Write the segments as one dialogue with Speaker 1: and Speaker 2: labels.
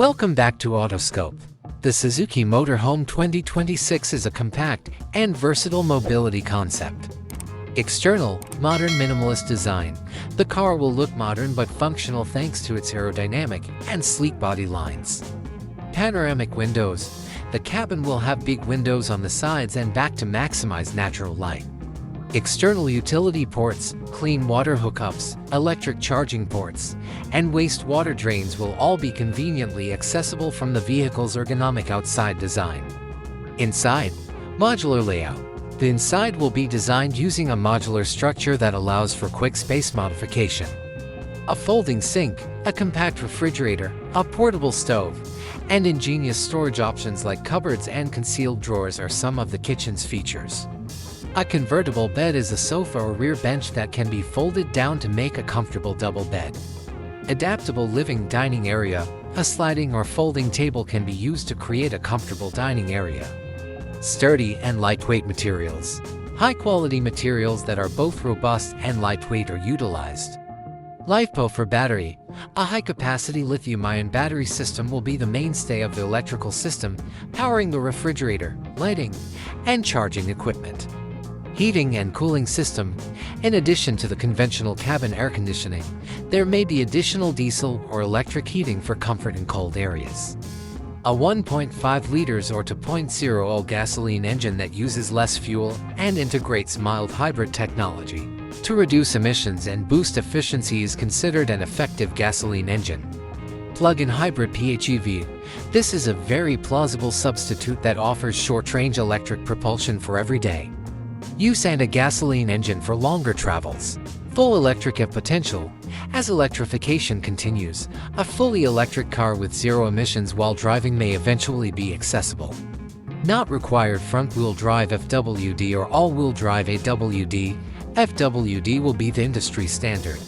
Speaker 1: Welcome back to Autoscope. The Suzuki Motorhome 2026 is a compact and versatile mobility concept. External, modern minimalist design. The car will look modern but functional thanks to its aerodynamic and sleek body lines. Panoramic windows. The cabin will have big windows on the sides and back to maximize natural light. External utility ports, clean water hookups, electric charging ports, and wastewater drains will all be conveniently accessible from the vehicle's ergonomic outside design. Inside, modular layout. The inside will be designed using a modular structure that allows for quick space modification. A folding sink, a compact refrigerator, a portable stove, and ingenious storage options like cupboards and concealed drawers are some of the kitchen's features. A convertible bed is a sofa or rear bench that can be folded down to make a comfortable double bed. Adaptable living dining area. A sliding or folding table can be used to create a comfortable dining area. Sturdy and lightweight materials. High-quality materials that are both robust and lightweight are utilized. LiFePO for battery. A high-capacity lithium-ion battery system will be the mainstay of the electrical system, powering the refrigerator, lighting, and charging equipment. Heating and cooling system. In addition to the conventional cabin air conditioning, there may be additional diesel or electric heating for comfort in cold areas. A 1.5 liters or 2.0 gasoline engine that uses less fuel and integrates mild hybrid technology to reduce emissions and boost efficiency is considered an effective gasoline engine. Plug-in hybrid PHEV. This is a very plausible substitute that offers short-range electric propulsion for everyday use and a gasoline engine for longer travels. Full electric have potential. As electrification continues, a fully electric car with zero emissions while driving may eventually be accessible. Not required front-wheel drive FWD or all-wheel drive AWD. FWD will be the industry standard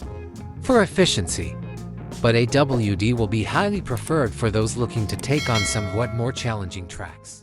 Speaker 1: for efficiency, but AWD will be highly preferred for those looking to take on somewhat more challenging tracks.